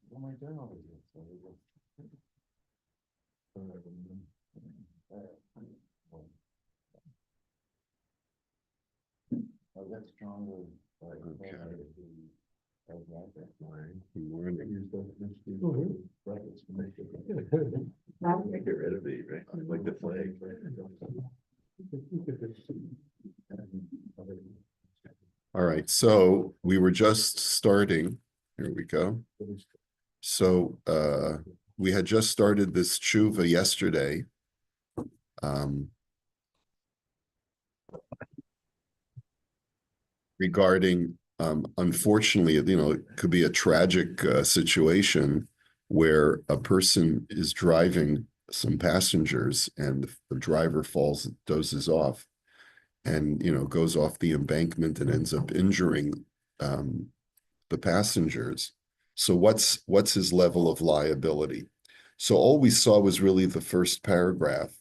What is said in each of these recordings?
what am I doing over here? Oh, that's stronger. Okay. Good morning. Get rid of me, right? Like the flag. All right, so we were just starting. Here we go. So we had just started this tshuva yesterday. Regarding, unfortunately, it could be a tragic situation where a person is driving some passengers and the driver dozes off and, goes off the embankment and ends up injuring the passengers. So what's his level of liability? So all we saw was really the first paragraph.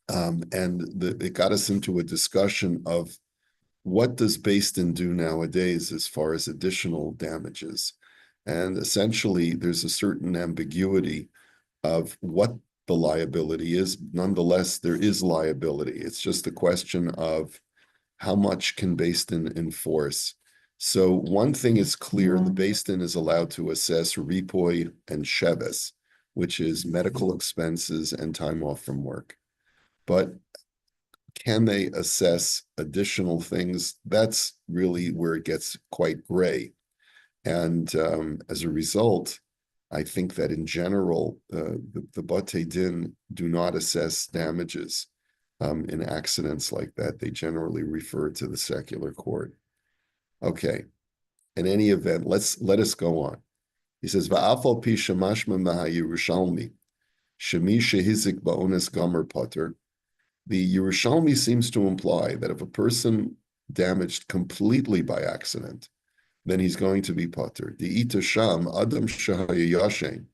It got us into a discussion of what does Beis Din do nowadays as far as additional damages? And essentially, there's a certain ambiguity of what the liability is. Nonetheless, there is liability. It's just a question of how much can Beis Din enforce. So one thing is clear, the Beis Din is allowed to assess ripoy and sheves, which is medical expenses and time off from work. But can they assess additional things? That's really where it gets quite gray. And as a result, I think that in general, the Batei Din do not assess damages in accidents like that. They generally refer to the secular court. Okay. In any event, let us go on. He says, "Va'afal pi shemashma maha Yerushalmi, shemi shehizik ba'ones gomer potter." The Yerushalmi seems to imply that if a person damaged completely by accident, then he's going to be potter. The Ita Sham, Adam Shahayashen,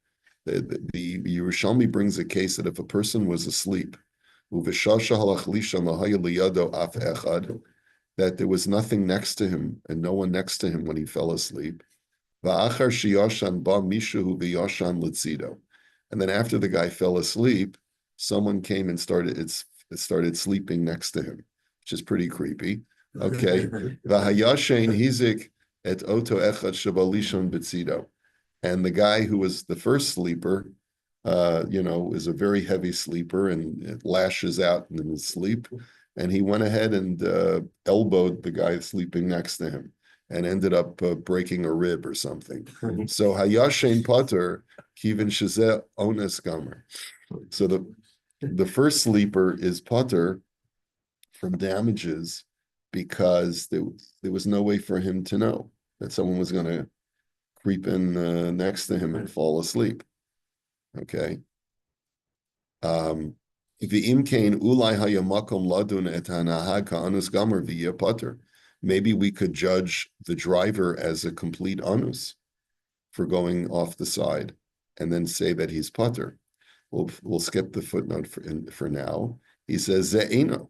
the Yerushalmi brings a case that if a person was asleep, that there was nothing next to him and no one next to him when he fell asleep. And then after the guy fell asleep, someone came and started sleeping next to him, which is pretty creepy. Okay. V'hayashen hizik et oto echad shabalishon betzido. And the guy who was the first sleeper, is a very heavy sleeper and it lashes out in his sleep. And he went ahead and elbowed the guy sleeping next to him and ended up breaking a rib or something. So hayashen potter kivin shezeh ones gomer. So the first sleeper is potter from damages because there was no way for him to know that someone was going to creep in next to him and fall asleep. Okay. Maybe we could judge the driver as a complete anus for going off the side and then say that he's potter. We'll skip the footnote for now. He says ze'eno,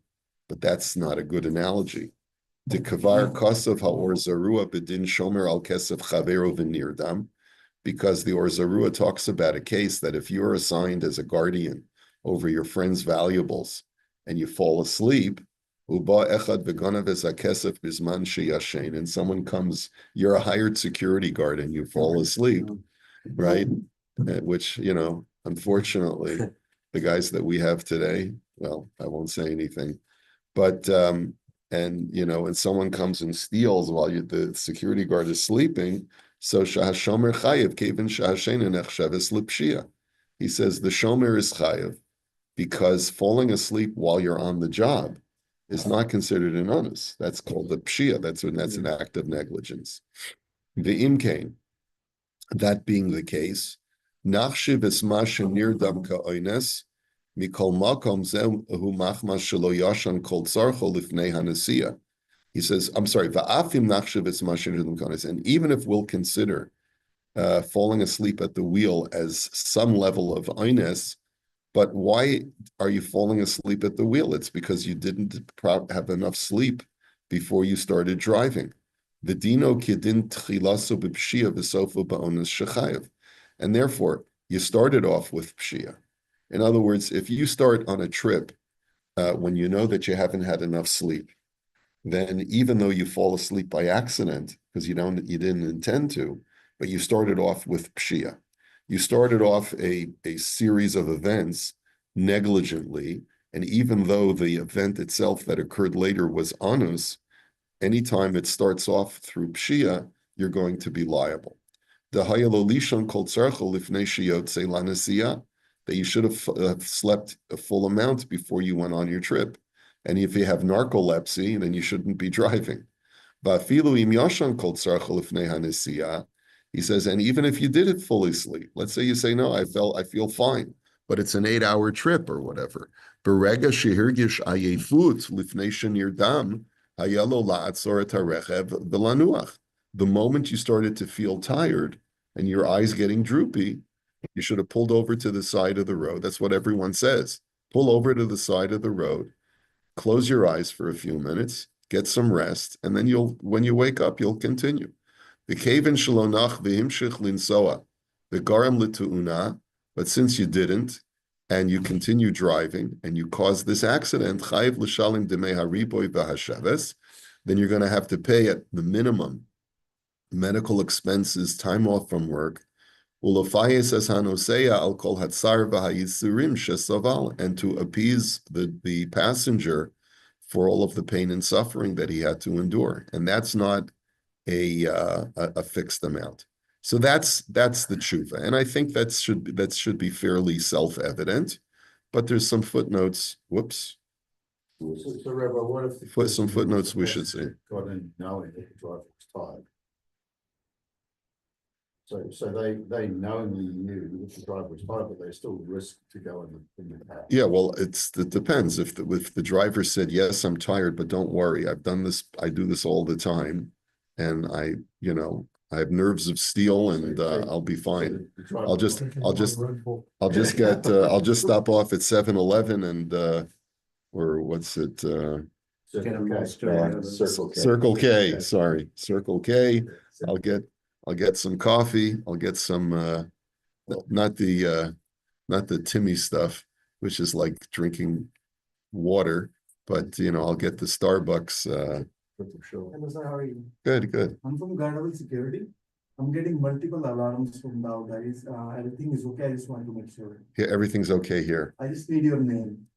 but that's not a good analogy. The kavar kosav ha'or zarua bedin shomer al kesef chavero v'nirdam, because the Or Zarua talks about a case that if you're assigned as a guardian over your friend's valuables and you fall asleep, and someone comes, you're a hired security guard and you fall asleep, right? Which, unfortunately, the guys that we have today, well, I won't say anything, but, and someone comes and steals while the security guard is sleeping, so Shahashomer Chayev Kevin Shahashena Nechsheves Lipshia. He says the Shomer is Chayev because falling asleep while you're on the job is not considered an onus. That's called the Pshia. That's an act of negligence. The Imkain, that being the case, Nachshiv Esmasha Nirdam Ka'oines, Mikol Makom Zehu Machmas Shelo Yashan Kol Tzarcho Lifnei Hanasiya. He says, I'm sorry, and even if we'll consider falling asleep at the wheel as some level of oines, but why are you falling asleep at the wheel? It's because you didn't have enough sleep before you started driving. V'dino kidin tchilaso b'pshia v'sofo ba'onas shechayev. And therefore, you started off with pshia. In other words, if you start on a trip when you know that you haven't had enough sleep, then even though you fall asleep by accident, because you didn't intend to, but you started off with pshia. You started off a series of events negligently, and even though the event itself that occurred later was anus, anytime it starts off through pshia, you're going to be liable. That you should have slept a full amount before you went on your trip. And if you have narcolepsy, then you shouldn't be driving. He says, and even if you did it fully sleep, let's say you say, no, I feel fine, but it's an 8-hour trip or whatever. The moment you started to feel tired and your eyes getting droopy, you should have pulled over to the side of the road. That's what everyone says. Pull over to the side of the road, close your eyes for a few minutes, get some rest, and then when you wake up, you'll continue. The kaven shalonach v'himshich linsoa, the garam lituuna, but since you didn't, and you continue driving, and you caused this accident, chayiv l'shalim demei hariboy v'hashaves, then you're going to have to pay at the minimum medical expenses, time off from work, and to appease the passenger for all of the pain and suffering that he had to endure. And that's not a fixed amount. So that's the tshuva. And I think that should be fairly self-evident, but there's some footnotes. Whoops. So Rabbi, what if Some footnotes we should see. got in knowing that the driver was tired? So they knowingly knew that the driver was tired, but they still risked to go in the car. Yeah, well, it depends. If the driver said, yes, I'm tired, but don't worry, I do this all the time, and I have nerves of steel, and I'll be fine. I'll just stop off at 7-Eleven and or what's it? Circle K. Sorry, Circle K. I'll get some coffee. I'll get some not the Timmy stuff, which is like drinking water, but I'll get the Starbucks. Hello, sir. How are you? Good. I'm from Guardable Security. I'm getting multiple alarms from now, guys. Everything is okay. I just want to make sure. Yeah, everything's okay here. I just need your name.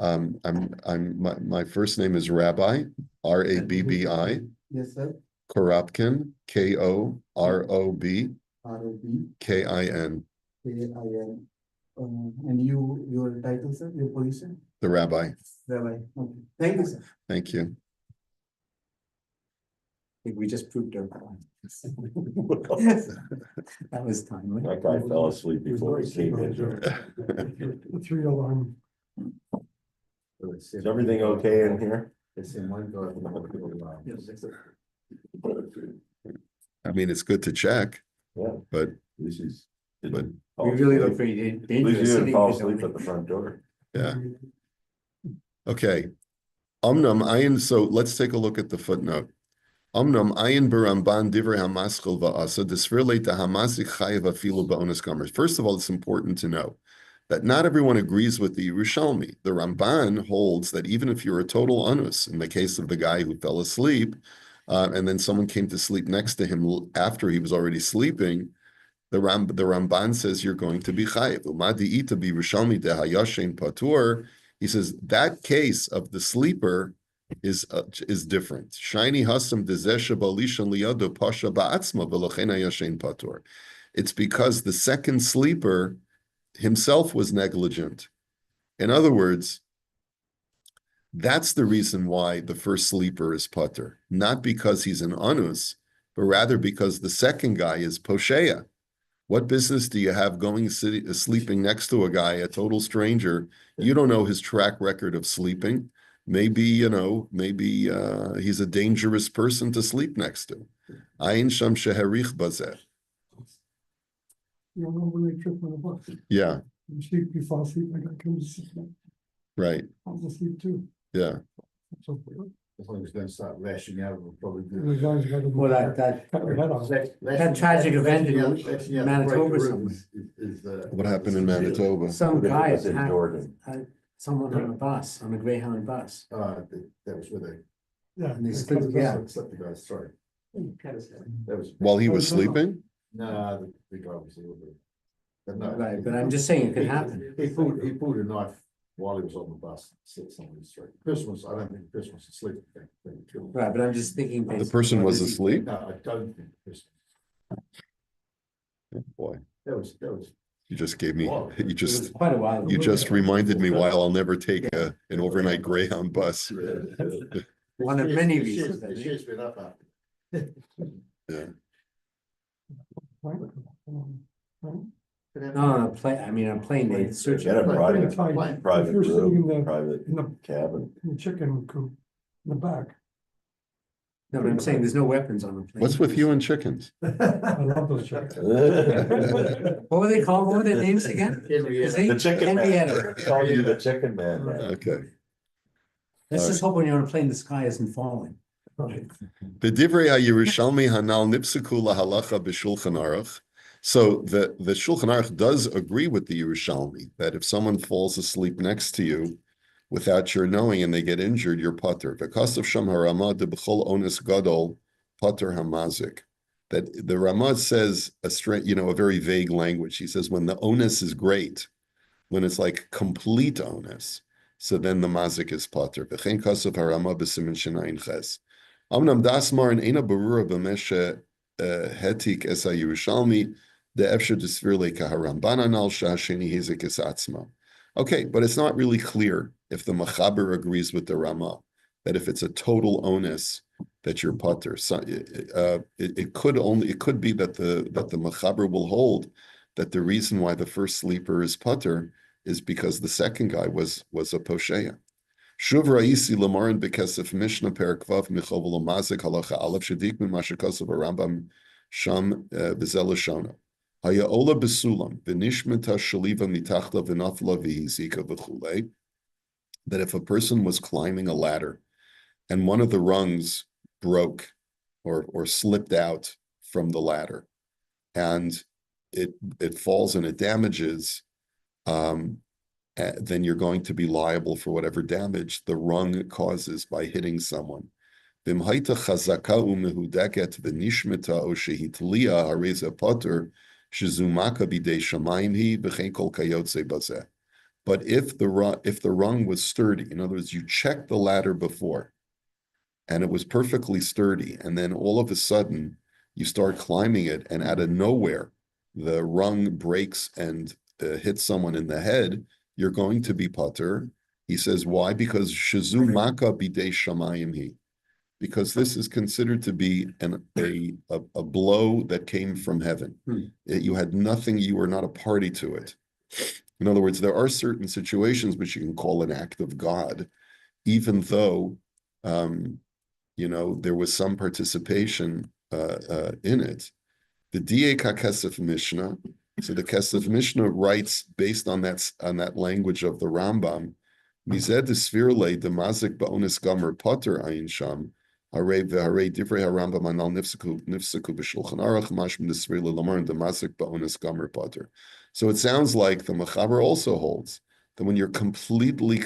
My first name is Rabbi, Rabbi. Yes, sir. Koropkin, Korob, ROB Kin. KIN. And your title, sir, your position? The rabbi. Rabbi. Okay. Thank you, sir. Thank you. I think we just proved our point. That was timely. That guy fell asleep before he came in. The 3 alarm. Is everything okay in here? It's in one go. I mean, it's good to check, Yeah. but This is. But- We really look very At least dangerous. you didn't sitting fall there, asleep don't at the front door. yeah. Okay. Omnam ayin. So let's take a look at the footnote. Omnam ayin beramban divrei hamaschil va'asa desvirle tahamasik chayiv afilu ba'onas gamers. First of all, it's important to know that not everyone agrees with the Yerushalmi. The Ramban holds that even if you're a total onus, in the case of the guy who fell asleep, and then someone came to sleep next to him after he was already sleeping, the Ramban says you're going to be chayiv. Umadi ita be Yerushalmi dehayashem patur. He says that case of the sleeper is different. Shiny hasam dezesha balishan liyado pasha ba'atzma v'lochen hayashem patur. It's because the second sleeper himself was negligent. In other words, that's the reason why the first sleeper is patur, not because he's an anus, but rather because the second guy is posheya. What business do you have sleeping next to a guy, a total stranger? You don't know his track record of sleeping. Maybe he's a dangerous person to sleep next to. Ayin sham sheherich bazeh. When I trip on the bus, Yeah, you fall asleep, I got to sleep. right. I'll just sleep too. Yeah. So as long as they don't start lashing out, it'll probably do. Well, that tragic event in Manitoba somewhere. What happened in Manitoba? Some guy was in attacked Jordan. someone on a bus, on a Greyhound bus. That was where they. And they slipped, yeah. Slipped the guy's throat. That was. While he was sleeping? No, the guy was a little bit. But no. Right, but I'm just saying it could happen. He pulled a knife while he was on the bus, slit somebody's throat. Christmas, I don't think Christmas was asleep. They killed him. Right, but I'm just thinking. The person was asleep? No, I don't think Christmas. Oh, boy, That was. you just gave me, Wow. you It was just, quite a while ago. you just reminded me why I'll never take an overnight Greyhound bus. One of many The reasons, I The think. shares went up after. Yeah. No, on a plane, I mean, on a plane, they search. Got a it. private If you're sitting in room, the- private in the- cabin. In the chicken coop, in the back. No, but I'm saying there's no weapons on the plane. What's with you and chickens? I love those chickens. What were they called? What were their names again? Is they- The chicken man. Henrietta. Call you the chicken man. now. Okay. Let's just hope when you're on a plane, the sky isn't falling. B'divrei HaYerushalmi Hanal Nipsaku LaHalacha B'Shulchan Aruch. So the Shulchan Aruch does agree with the Yerushalmi that if someone falls asleep next to you without your knowing and they get injured, you're pater. Because of Sham Harama de B'chol Ones Gadol pater hamazik. That the Ramah says a very vague language. He says when the onus is great, when it's like complete onus, so then the mazik is pater. V'chein kasav Harama b'simin shenayin ches. Amnam dasmar and ena berura b'meshe hetik esa Yerushalmi the efsher desvirle kaharamban anal shasheni hizik es atzma. Okay, but it's not really clear if the Machaber agrees with the Ramah that if it's a total onus that you're pater. So, it could be that the Machaber will hold that the reason why the first sleeper is pater is because the second guy was a posheya. Shuv ra'isi lamarin bekesef Mishnah perak vav michovel mazik halacha aleph shedik min mashakasav Rambam sham v'zel shona. Haya ola besulam v'nishmeta shaliva mitachla v'nafla v'hizika v'chulei. That if a person was climbing a ladder and one of the rungs broke or slipped out from the ladder and it falls and it damages, then you're going to be liable for whatever damage the rung causes by hitting someone. But if the rung was sturdy, in other words, you checked the ladder before, and it was perfectly sturdy, and then all of a sudden you start climbing it, and out of nowhere the rung breaks and hits someone in the head, you're going to be pater. He says, why? Because shazu maka bidei shamayim hi. Because this is considered to be a blow that came from heaven. You had nothing, you were not a party to it. In other words, there are certain situations which you can call an act of God, even though there was some participation in it. The Diek HaKesef Mishnah, so the Kesef Mishnah writes based on that language of the Rambam, Mized Svirle Demazik Ba'onis Gomer Potter Ayin Sham, Hare V'Hare Divrei HaRambam Anal Nifsaku B'Shulchan Aruch Mashmin Svirle Lamar Demazik Ba'onis Gomer Potter. So it sounds like the Machaber also holds that when you're completely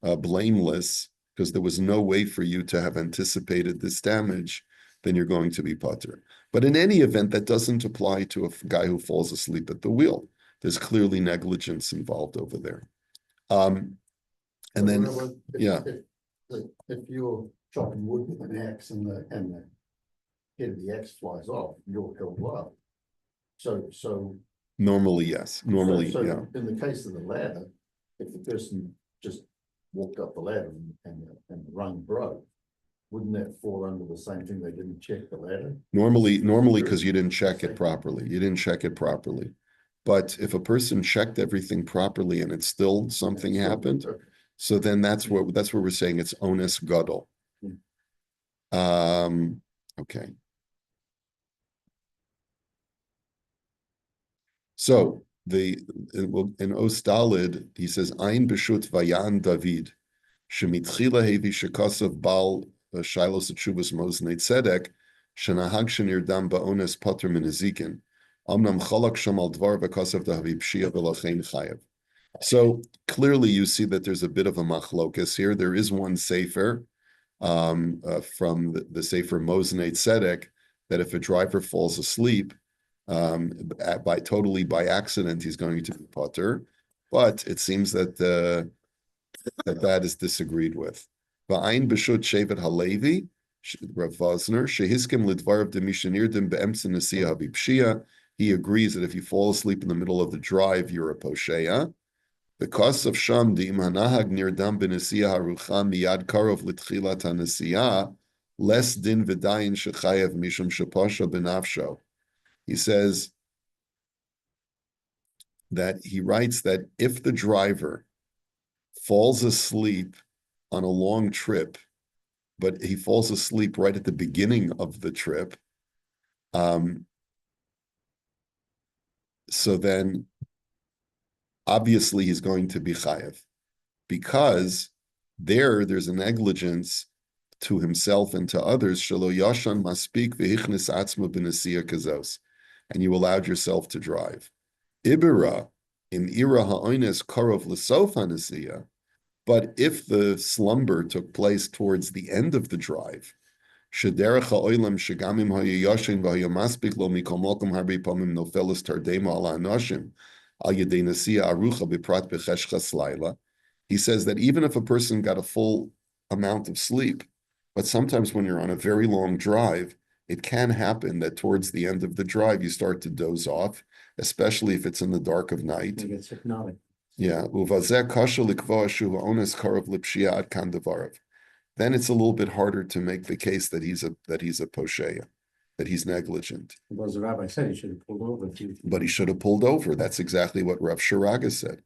blameless, because there was no way for you to have anticipated this damage, then you're going to be pater. But in any event, that doesn't apply to a guy who falls asleep at the wheel. There's clearly negligence involved over there. And then, If you're chopping wood with an axe and the head of the axe flies off, you're held up. So normally, yes. Normally, so yeah. in the case of the ladder, if the person just walked up the ladder and the rung broke, wouldn't that fall under the same thing? They didn't check the ladder? Normally, because you didn't check it properly. You didn't check it properly. But if a person checked everything properly and it's still something happened, so then that's where we're saying it's onus gadol. Okay. So in Ostalid, he says, Ein b'shut vayan David. Shemitchila hevi shekasav bal shilos atshuvas moznei tzedek shenahag shenirdam ba'ones poter min nezikin. Amnam chalak sham al dvar v'kasav dahavi pshia v'lachein chayev. So clearly you see that there's a bit of a machlokas here. There is one sefer from the sefer Moznei Tzedek that if a driver falls asleep by accident, he's going to be potter. But it seems that that is disagreed with. Va'ain b'shut shevet halevi, Rav Vosner, shehiskim lidvarav demishanirdim be'emtza nesiya habipshia. He agrees that if you fall asleep in the middle of the drive, you're a posheya. Because of Sham di imanahag nirdam b'nesiya harucha miyad karov litchilat hanesiya less din v'dayin shechayev mishum shepasha b'nafsho. He says that he writes that if the driver falls asleep on a long trip, but he falls asleep right at the beginning of the trip, so then obviously he's going to be chayev, because there's a negligence to himself and to others. Shelo yashan maspik v'hichnis atzma b'nesiya kazos, and you allowed yourself to drive. Ibira in ira ha'oines karov l'sof hanesiya, but if the slumber took place towards the end of the drive, shederech ha'olam shegamim ha'yashin v'ha'yamaspik lo mikol mokum harbi pamim nofeles tardema ala anoshim al yedei nesiya arucha b'prat b'cheshchas laila. He says that even if a person got a full amount of sleep, but sometimes when you're on a very long drive, it can happen that towards the end of the drive, you start to doze off, especially if it's in the dark of night. It gets hypnotic. Yeah. Then it's a little bit harder to make the case that he's a posheya, that he's negligent. Well, as the rabbi said, he should have pulled over. But he should have pulled over. That's exactly what Rav Shiraga said.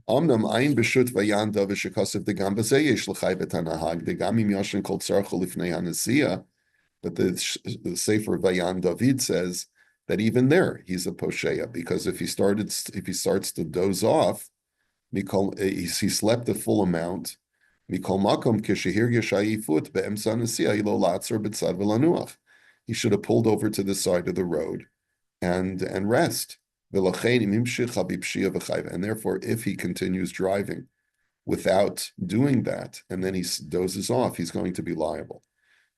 Amnam ayin b'shut vayanda v'shekasav degam b'zeh yesh l'chai v'tanahag degam im yashin kol tzarcho lifnei hanesiya. But the Sefer Vayan David says that even there he's a posheya, because if he starts to doze off, he slept the full amount. He should have pulled over to the side of the road and rest. And therefore, if he continues driving without doing that, and then he dozes off, he's going to be liable.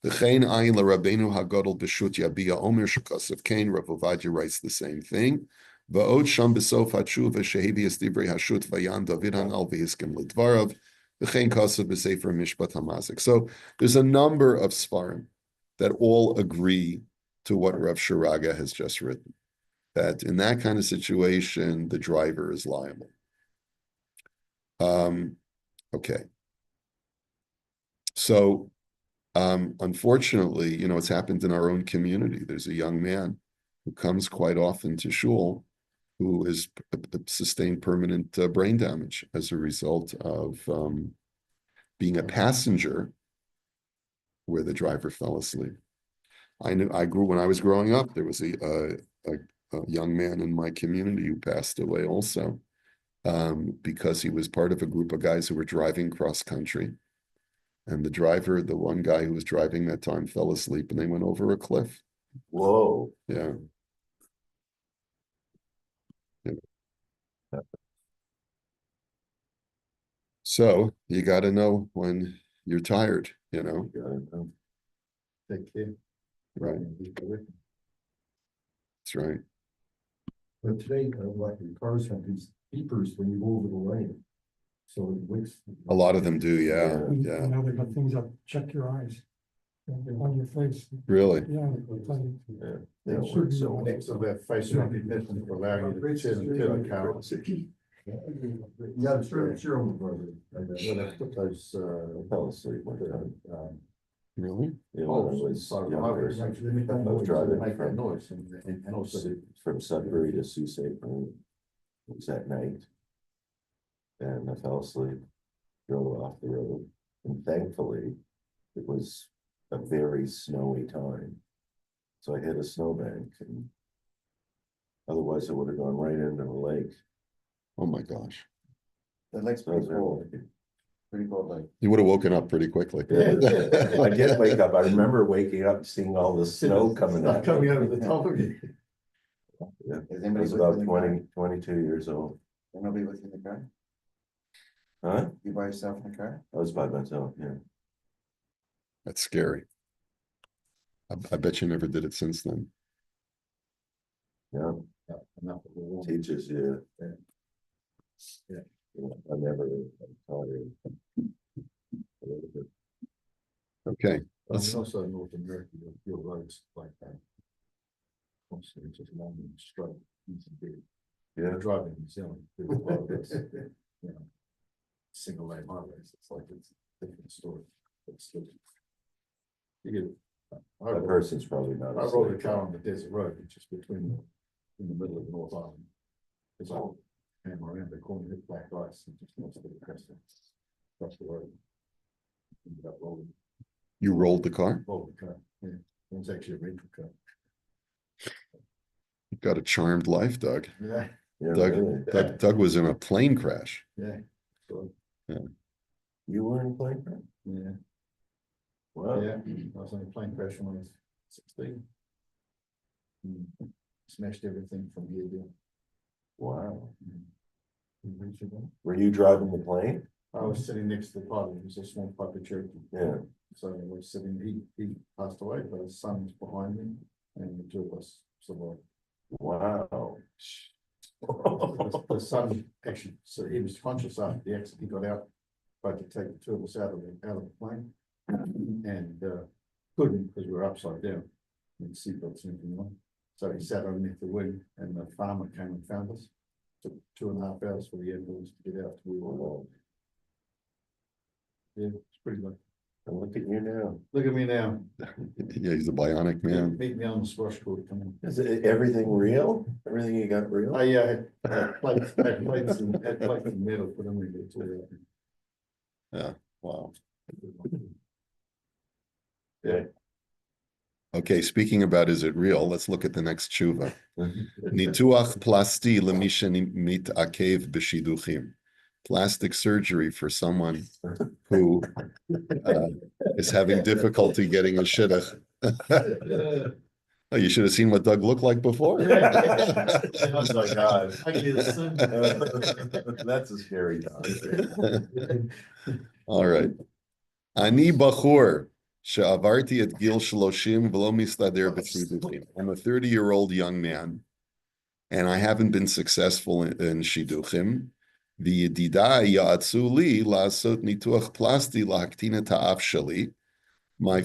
V'chein ayin l'Rabbeinu Hagadol b'shut yabia omer shekasav kain. Rav Ovadia writes the same thing. V'od sham b'sof hatshuva shehevias divrei hashut vayan David hanal v'hiskim l'dvarav v'chein kasav b'sefer Mishpat hamazik. So there's a number of svarim that all agree to what Rav Shiraga has just written, that in that kind of situation the driver is liable. Okay. So. Unfortunately, it's happened in our own community. There's a young man who comes quite often to shul who has sustained permanent brain damage as a result of being a passenger where the driver fell asleep. When I was growing up, there was a young man in my community who passed away also because he was part of a group of guys who were driving cross country. And the one guy who was driving that time fell asleep and they went over a cliff. Whoa. Yeah. So you got to know when you're tired, Take care. Right. That's right. But today, like the cars have these beepers when you go over the lane. So it wakes. A lot of them do, yeah. Now they got things that check your eyes. On your face. Really? Yeah. So that face recognition will allow you to tell the car. Yeah, sure, brother. When I put those, Fell asleep. Really? Yeah, I was driving make noise and also. from Sudbury to Sault Ste. Marie. It was at night. And I fell asleep, drove off the road, and thankfully, it was a very snowy time. So I hit a snowbank, and otherwise I would have gone right into the lake. Oh my gosh. That lake's pretty full. Pretty cold, like. You would have woken up pretty quickly. I did wake up. I remember waking up, seeing all the snow coming up. Coming over the top of you. Yeah. Is I anybody was with about you in the car? 22 years old. Nobody with you in the car? Huh? You by yourself in the car? I was by myself, yeah. That's scary. I bet you never did it since then. Yeah, Enough of the warm. teaches you. Yeah. Yeah. I never taught her. Okay, But let's, also in North America, your roads like that. Constantly just long and straight, easy to do. Yeah, Driving in New Zealand, there's a lot of this, you know, single lane highways, it's like it's a different story. But still. You get. I that rode- person's probably not. I rode a car on the desert road, which is between in the middle of North Island. Cause I came around the corner, hit black ice and just lost the crescent. Across the road. Ended up you rolled the car? rolling the car, yeah, it was actually a rental car. You've got a charmed life, Doug. Yeah, Yeah, Doug, really. Doug was in a plane crash. yeah. So, You were in plane crash? yeah, Wow. yeah, I was in a plane crash when I was 16. Smashed everything from here to Wow. there. Were you driving the plane? I was sitting next to the pilot, it was a small puppy Cherokee. Yeah. So I was sitting, he passed away, but his son was behind me and the two of us survived. Wow. The son actually, so he was conscious after the accident, he got out, tried to take the two of us out of the plane. And couldn't because we were upside down and seatbelts and everything on. So he sat underneath the wing and the farmer came and found us. Took 2.5 hours for the ambulance to get out. We were all. Yeah, it's pretty good. And look at you now. Look at me now. Yeah, he's a bionic man. Meet me on the squash court, come on. Is it everything real? Everything you got real? I had plates and metal put on me. It's all right. Wow. Yeah. Okay, speaking about is it real, let's look at the next tshuva. Nituach plasti lemishen mitakev b'shiduchim. Plastic surgery for someone who is having difficulty getting a shidduch. Oh, you should have seen what Doug looked like before. Oh my God. I get a son. That's a scary dog. All right. Ani bachur she'avarti et gil shloshim v'lo mistader b'shiduchim. I'm a 30-year-old young man, and I haven't been successful in shiduchim. V'yedidai ya'atzu li la'asot nituach plasti lahaktin ta'af shali. My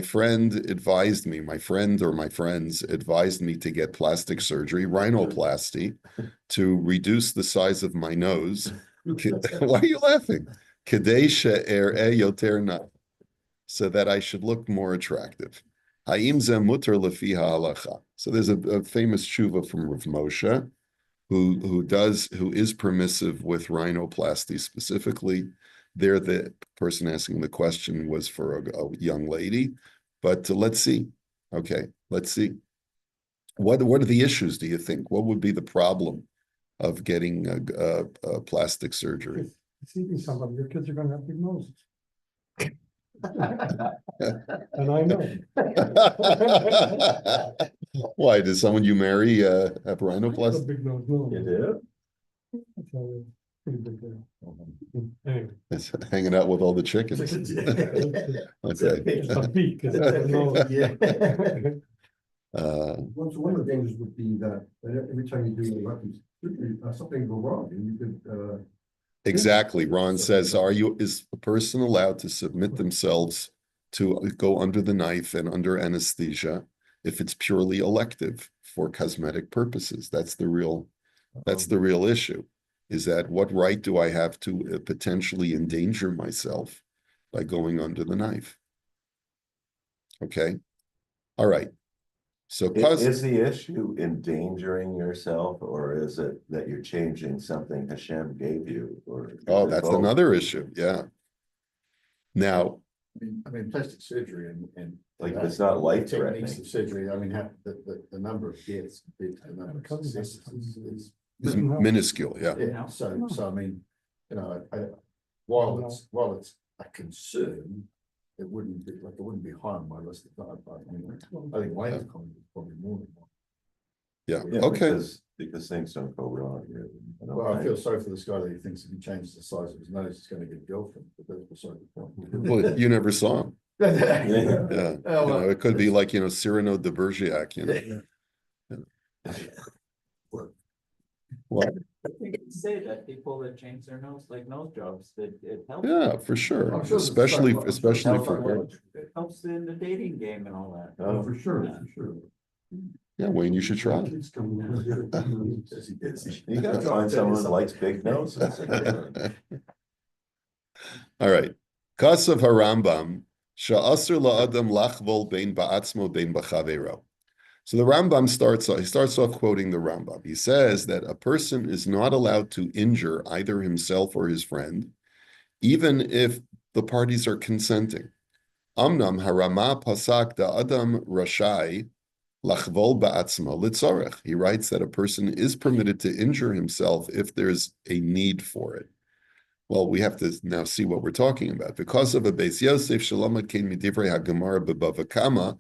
friend advised me, my friend or my friends advised me to get plastic surgery, rhinoplasty, to reduce the size of my nose. Why are you laughing? Kadei she'er'eh yoter na, so that I should look more attractive. Ha'im ze muter lefi ha'alacha. So there's a famous tshuva from Rav Moshe, who is permissive with rhinoplasty specifically. There, the person asking the question was for a young lady, but let's see. Okay, let's see. What are the issues, do you think? What would be the problem of getting a plastic surgery? Deceiving somebody, your kids are gonna have big noses. And I know. Why, did someone you marry have A rhinoplasty? big nose, no. You do? That's a pretty big deal. Anyway. It's hanging out with all the chickens. Okay. It's a beak, it's a nose. One of the things would be that every time you do a weapons, something go wrong and you could, Exactly. Ron says, is a person allowed to submit themselves to go under the knife and under anesthesia if it's purely elective for cosmetic purposes? That's the real issue. Is that what right do I have to potentially endanger myself by going under the knife? Okay. All right. So Is the issue endangering yourself, or is it that you're changing something Hashem gave you? Or oh, that's another issue. Yeah. Now, I mean, plastic surgery and. Like, it's not life-threatening. Techniques of surgery, I mean, the number of deaths, the number of successes is. is minuscule. Yeah. Yeah, so I mean, you know, while it's a concern, it wouldn't be high on my list of that, but anyway, I think Wayne's comment is probably more than one. Yeah, Yeah, okay. because things don't go wrong here. Well, I feel sorry for this guy that he thinks if he changes the size of his nose, he's gonna get a girlfriend, but that's beside the point. Well, you never saw him. Yeah. Yeah, Oh, well, it could be like, Cyrano de Bergerac, Well, I think you say that people that change their nose, like nose jobs, that it helps. yeah, for sure, I'm sure there's especially some- I'm sure there's some- for, It helps in the dating game and all that. Oh, for sure. yeah, Wayne, you should try. Kids coming in. You gotta find someone that likes big noses. All right. Kasav Harambam, Sha'asr la'adam lachvol bein ba'atzmo bein b'chavero. So the Rambam starts off quoting the Rambam. He says that a person is not allowed to injure either himself or his friend, even if the parties are consenting. Amnam harama pasak da adam rashai lachvol ba'atzmo litzorech. He writes that a person is permitted to injure himself if there's a need for it. Well, we have to now see what we're talking about. Because of a Beis Yosef Shalom came midivrei haGemara b'Bava Kama.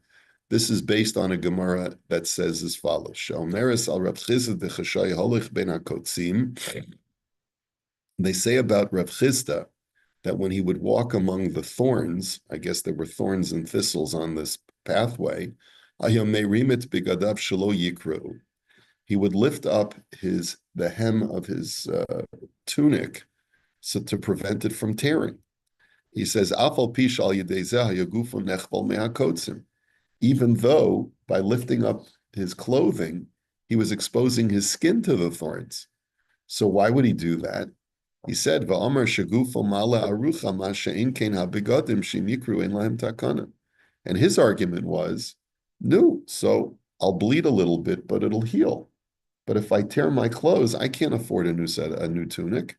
This is based on a Gemara that says as follows: She'omeres al Rav Chisda dechashay holich ben hakotzim. They say about Rav Chisda that when he would walk among the thorns, I guess there were thorns and thistles on this pathway, ayom merimit bigadav shelo yikru. He would lift up the hem of his tunic, so to prevent it from tearing. He says, Afal pish al yedezeh hayagufu nechval mehakotzim. Even though by lifting up his clothing, he was exposing his skin to the thorns. So why would he do that? He said, Va'amar shagufo mala arucha ma she'en kein habegadim shenikru ein lahem takana. And his argument was, no, so I'll bleed a little bit, but it'll heal. But if I tear my clothes, I can't afford a new tunic.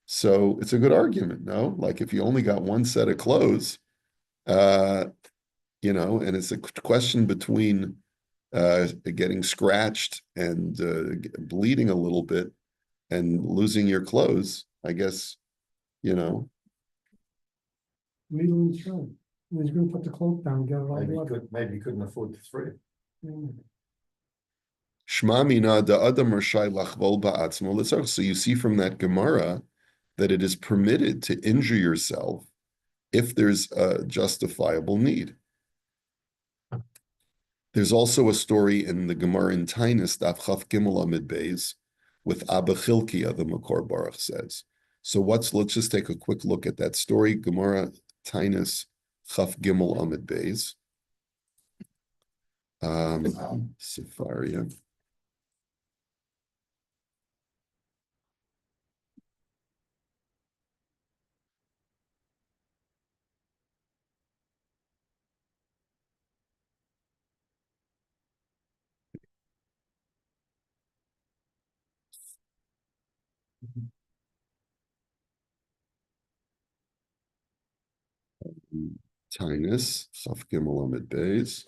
So it's a good argument, no? Like if you only got one set of clothes, and it's a question between getting scratched and bleeding a little bit and losing your clothes, I guess, Legal insurance. He's gonna put the cloak down, get it all blood. Maybe he couldn't afford the thread. Shma mina da adam rashai lachvol ba'atzmo litzarch. So you see from that Gemara that it is permitted to injure yourself if there's a justifiable need. There's also a story in the Gemara in Tainus, Daf Chaf Gimel Amid Beis, with Abba Chilkiah, the Makor Baruch says. So let's just take a quick look at that story. Gemara Tainus Chaf Gimel Amid Beis. Sefaria. Tainus Chaf Gimel Amid Beis.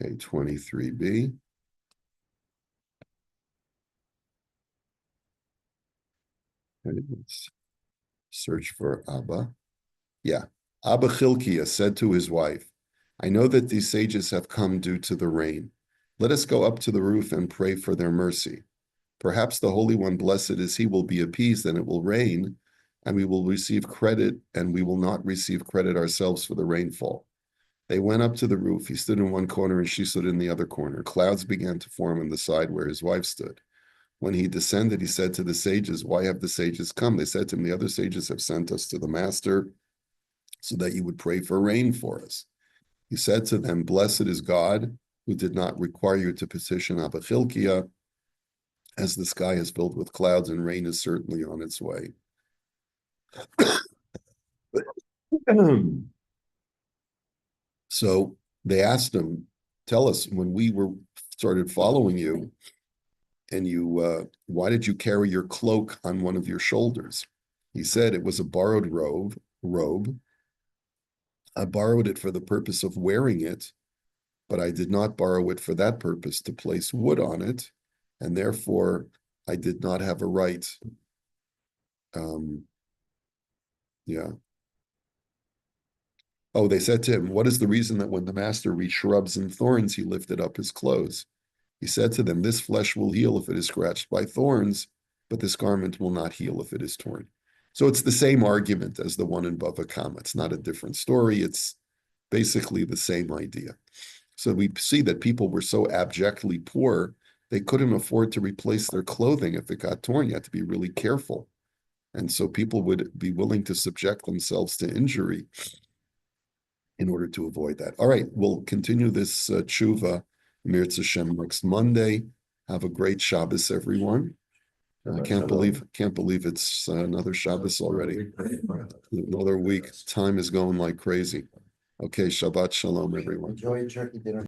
Okay, 23b. Okay, let's search for Abba. Yeah. Abba Chilkiah said to his wife, I know that these sages have come due to the rain. Let us go up to the roof and pray for their mercy. Perhaps the Holy One, blessed is he, will be appeased and it will rain, and we will receive credit, and we will not receive credit ourselves for the rainfall. They went up to the roof. He stood in one corner and she stood in the other corner. Clouds began to form on the side where his wife stood. When he descended, he said to the sages, why have the sages come? They said to him, the other sages have sent us to the master so that you would pray for rain for us. He said to them, blessed is God who did not require you to petition Abba Chilkiah, as the sky is filled with clouds and rain is certainly on its way. So they asked him, tell us, when we started following you, and why did you carry your cloak on one of your shoulders? He said it was a borrowed robe. I borrowed it for the purpose of wearing it, but I did not borrow it for that purpose, to place wood on it, and therefore I did not have a right Yeah. Oh, they said to him, what is the reason that when the master reached shrubs and thorns, he lifted up his clothes? He said to them, this flesh will heal if it is scratched by thorns, but this garment will not heal if it is torn. So it's the same argument as the one in Bava Kama. It's not a different story. It's basically the same idea. So we see that people were so abjectly poor, they couldn't afford to replace their clothing if it got torn. You had to be really careful. And so people would be willing to subject themselves to injury in order to avoid that. All right, we'll continue this tshuva, Mirz Hashem, next Monday. Have a great Shabbos, everyone. I can't believe it's another Shabbos already. Another week. Time is going like crazy. Okay, Shabbat Shalom, everyone. Enjoy your turkey dinner.